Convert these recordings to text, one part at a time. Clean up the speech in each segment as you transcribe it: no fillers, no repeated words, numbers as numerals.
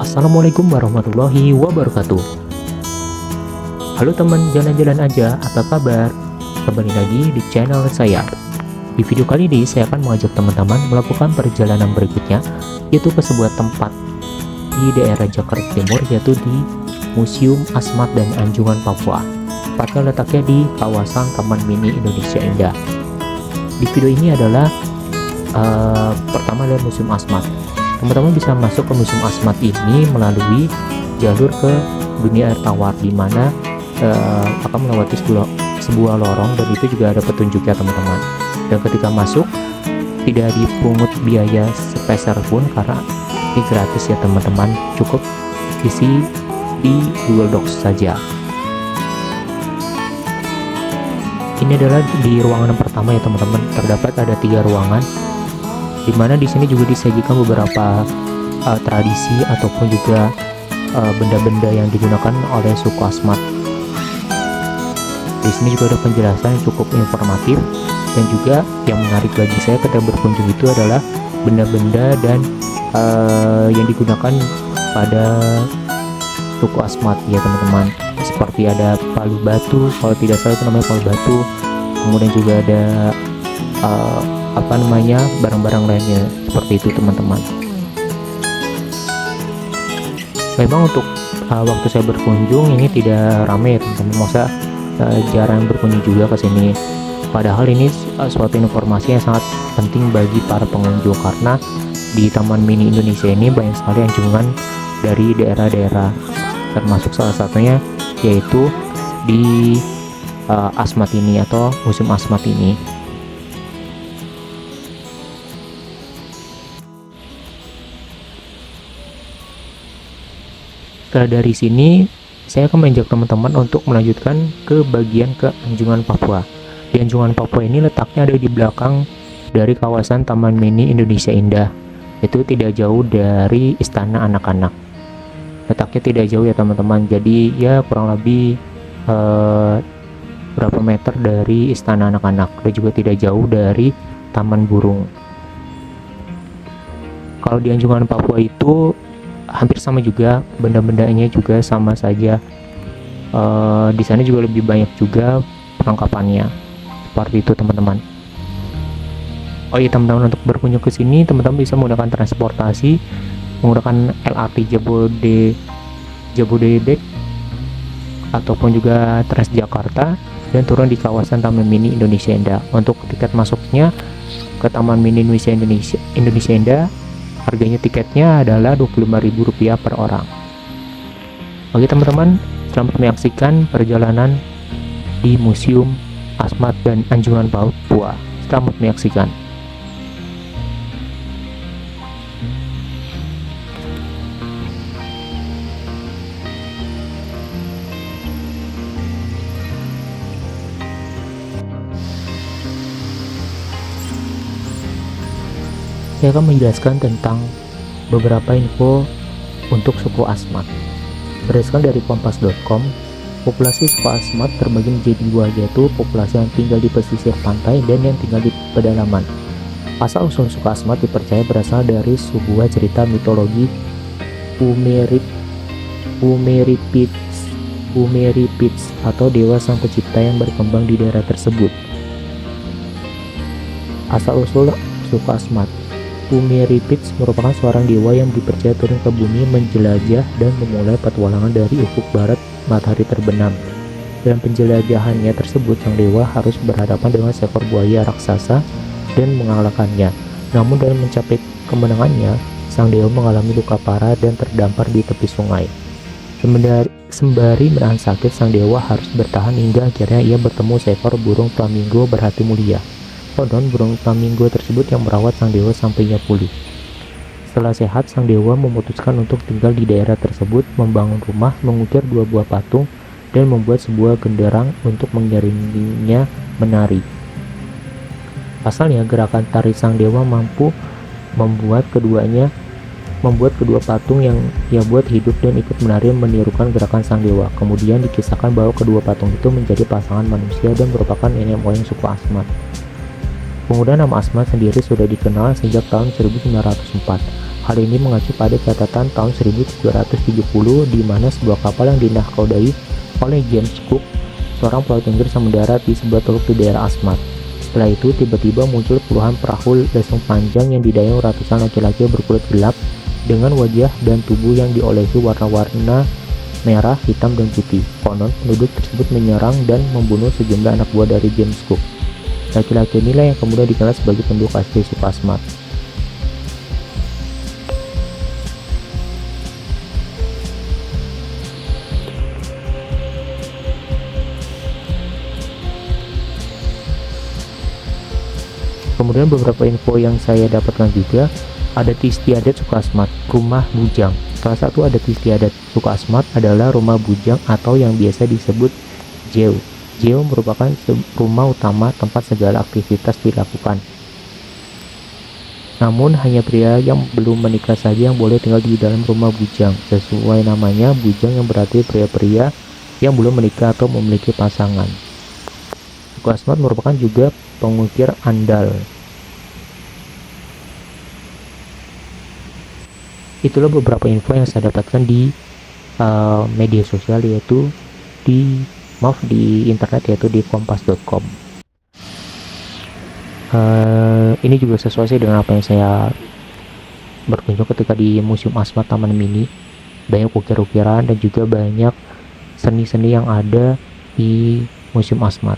Assalamualaikum warahmatullahi wabarakatuh. Halo teman jalan-jalan aja, apa kabar? Kembali lagi di channel saya. Di video kali ini saya akan mengajak teman-teman melakukan perjalanan berikutnya, yaitu ke sebuah tempat di daerah Jakarta Timur, yaitu di Museum Asmat dan Anjungan Papua. Tepatnya letaknya di kawasan Taman Mini Indonesia Indah. Di video ini adalah pertama adalah Museum Asmat. Teman-teman bisa masuk ke Museum Asmat ini melalui jalur ke dunia air tawar, di mana akan melewati sebuah lorong, dan itu juga ada petunjuknya teman-teman. Dan ketika masuk tidak dipungut biaya sepeser pun karena ini gratis ya teman-teman, cukup isi di Google Docs saja. Ini adalah di ruangan yang pertama ya teman-teman. Terdapat ada 3 ruangan, di mana di sini juga disajikan beberapa tradisi ataupun juga benda-benda yang digunakan oleh suku Asmat. Di sini juga ada penjelasan yang cukup informatif, dan juga yang menarik bagi saya ketika berkunjung itu adalah benda-benda dan yang digunakan pada suku Asmat ya teman-teman. Seperti ada palu batu, kalau tidak salah itu namanya palu batu. Kemudian juga ada barang-barang lainnya seperti itu teman-teman. Memang untuk waktu saya berkunjung ini tidak ramai ya teman-teman, masa jarang berkunjung juga ke sini. Padahal ini suatu informasi yang sangat penting bagi para pengunjung, karena di Taman Mini Indonesia ini banyak sekali anjungan dari daerah-daerah, termasuk salah satunya yaitu di Asmat ini atau Museum Asmat ini. Setelah dari sini, saya akan mengajak teman-teman untuk melanjutkan ke bagian ke Anjungan Papua. Di Anjungan Papua ini letaknya ada di belakang dari kawasan Taman Mini Indonesia Indah. Itu tidak jauh dari Istana Anak-anak. Letaknya tidak jauh ya teman-teman. Jadi ya kurang lebih berapa meter dari Istana Anak-anak, dan juga tidak jauh dari Taman Burung. Kalau di Anjungan Papua itu hampir sama juga, benda-bendanya juga sama saja. Di sana juga lebih banyak juga perlengkapannya. Seperti itu teman-teman. Oh iya teman-teman, untuk berkunjung ke sini teman-teman bisa menggunakan transportasi, menggunakan LRT Jabodebek ataupun juga Transjakarta, dan turun di kawasan Taman Mini Indonesia Indah. Untuk tiket masuknya ke Taman Mini Indonesia Indah, harganya tiketnya adalah Rp25.000 per orang. Oke teman-teman, selamat menyaksikan perjalanan di Museum Asmat dan Anjungan Papua. Selamat menyaksikan. Saya akan menjelaskan tentang beberapa info untuk suku Asmat. Berdasarkan dari kompas.com, populasi suku Asmat terbagi menjadi 2, yaitu populasi yang tinggal di pesisir pantai dan yang tinggal di pedalaman. Asal-usul suku Asmat dipercaya berasal dari sebuah cerita mitologi Pumeripids atau dewa sang pencipta yang berkembang di daerah tersebut. Asal-usul suku Asmat. Pumeripids merupakan seorang dewa yang dipercaya turun ke bumi menjelajah dan memulai petualangan dari ufuk barat matahari terbenam. Dalam penjelajahannya tersebut, sang dewa harus berhadapan dengan seekor buaya raksasa dan mengalahkannya. Namun dalam mencapai kemenangannya, sang dewa mengalami luka parah dan terdampar di tepi sungai. Sembari menahan sakit, sang dewa harus bertahan hingga akhirnya ia bertemu seekor burung flamingo berhati mulia. Konon burung flamingo tersebut yang merawat sang dewa sampai ia pulih. Setelah sehat, sang dewa memutuskan untuk tinggal di daerah tersebut, membangun rumah, mengukir 2 buah patung, dan membuat sebuah genderang untuk mengiringinya menari. Pasalnya, gerakan tari sang dewa mampu membuat kedua patung yang ia buat hidup dan ikut menari menirukan gerakan sang dewa. Kemudian dikisahkan bahwa kedua patung itu menjadi pasangan manusia dan merupakan nenek moyang suku Asmat. Penggunaan nama Asmat sendiri sudah dikenal sejak tahun 1904. Hal ini mengacu pada catatan tahun 1770 di mana sebuah kapal yang dinahkodai oleh James Cook, seorang pelaut Inggris yang mendarat di sebuah teluk di daerah Asmat. Setelah itu tiba-tiba muncul puluhan perahu lesung panjang yang didayung ratusan laki-laki berkulit gelap dengan wajah dan tubuh yang diolesi warna-warna merah, hitam, dan putih. Konon penduduk tersebut menyerang dan membunuh sejumlah anak buah dari James Cook. Laki-laki inilah yang kemudian dikenal sebagai penduduk asli suku Asmat. Kemudian beberapa info yang saya dapatkan juga, adat istiadat suku Asmat, rumah bujang. Salah satu adat istiadat suku Asmat adalah rumah bujang atau yang biasa disebut jeo. Jeo merupakan rumah utama tempat segala aktivitas dilakukan. Namun hanya pria yang belum menikah saja yang boleh tinggal di dalam rumah bujang. Sesuai namanya, bujang yang berarti pria-pria yang belum menikah atau memiliki pasangan. Suku Asmat merupakan juga pengukir andal. Itulah beberapa info yang saya dapatkan di media sosial, yaitu di internet, yaitu di kompas.com. Ini juga sesuai sih dengan apa yang saya berkunjung ketika di Museum Asmat Taman Mini. Banyak ukir-ukiran dan juga banyak seni-seni yang ada di Museum Asmat.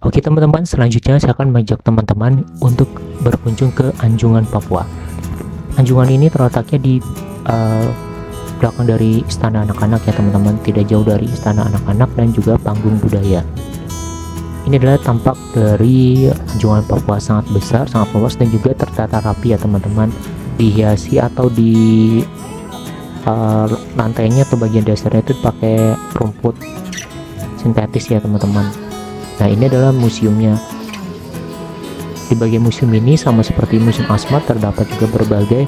Oke teman-teman, selanjutnya saya akan mengajak teman-teman untuk berkunjung ke Anjungan, Papua. Anjungan ini terletaknya di belakang dari Istana Anak-anak ya teman-teman, tidak jauh dari Istana Anak-anak dan juga Panggung Budaya. Ini adalah tampak dari Anjungan Papua, sangat besar, sangat luas dan juga tertata rapi ya teman-teman. Dihiasi atau di lantainya atau bagian dasarnya itu pakai rumput sintetis ya teman-teman. Nah ini adalah museumnya. Di bagian museum ini sama seperti Museum Asmat terdapat juga berbagai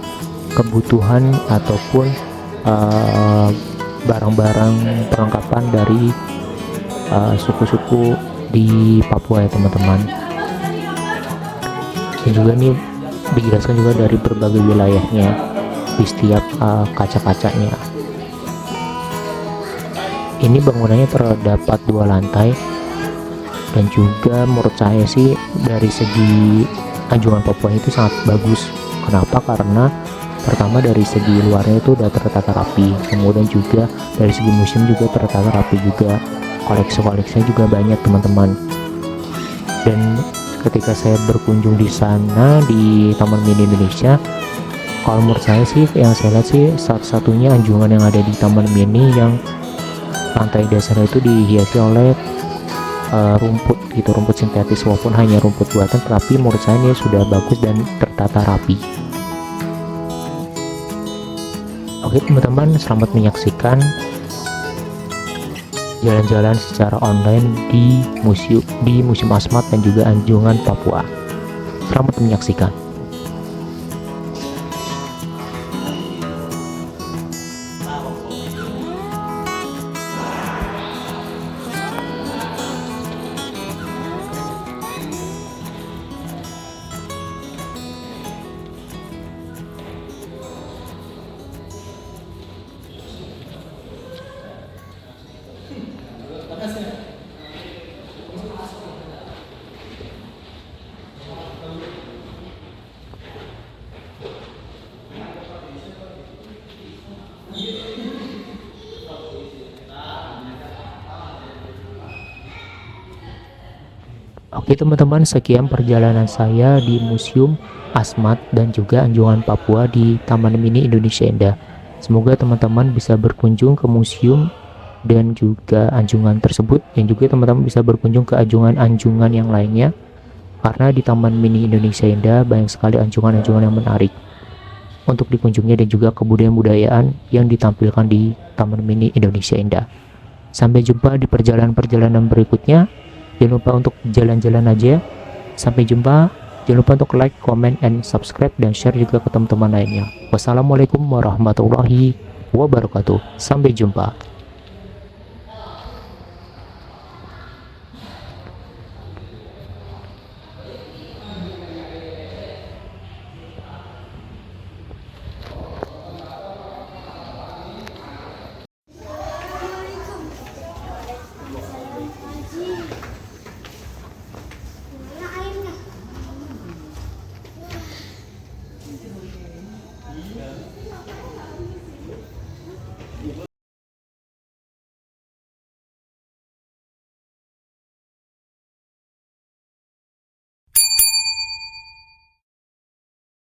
kebutuhan ataupun barang-barang perlengkapan dari suku-suku di Papua ya teman-teman. Dan juga ini dijelaskan juga dari berbagai wilayahnya di setiap kaca-kacanya. Ini bangunannya terdapat 2 lantai. Dan juga menurut saya sih dari segi Anjungan Papua itu sangat bagus. Kenapa? Karena pertama dari segi luarnya itu udah tertata rapi, kemudian juga dari segi museum juga tertata rapi juga, koleksi-koleksinya juga banyak teman-teman. Dan ketika saya berkunjung di sana di Taman Mini Indonesia, kalau menurut saya sih yang saya lihat sih satu-satunya anjungan yang ada di Taman Mini yang lantai dasarnya itu dihiasi oleh rumput gitu, rumput sintetis, walaupun hanya rumput buatan, tapi menurut saya ini sudah bagus dan tertata rapi. Oke teman-teman, selamat menyaksikan jalan-jalan secara online di Museum Asmat dan juga Anjungan Papua. Selamat menyaksikan. Oke teman-teman, sekian perjalanan saya di Museum Asmat dan juga Anjungan Papua di Taman Mini Indonesia Indah. Semoga teman-teman bisa berkunjung ke museum dan juga anjungan tersebut, dan juga teman-teman bisa berkunjung ke anjungan-anjungan yang lainnya, karena di Taman Mini Indonesia Indah banyak sekali anjungan-anjungan yang menarik untuk dikunjungi dan juga kebudayaan-budayaan yang ditampilkan di Taman Mini Indonesia Indah. Sampai jumpa di perjalanan-perjalanan berikutnya. Jangan lupa untuk jalan-jalan aja. Sampai jumpa. Jangan lupa untuk like, comment, and subscribe, dan share juga ke teman-teman lainnya. Wassalamualaikum warahmatullahi wabarakatuh. Sampai jumpa. Mana airnya?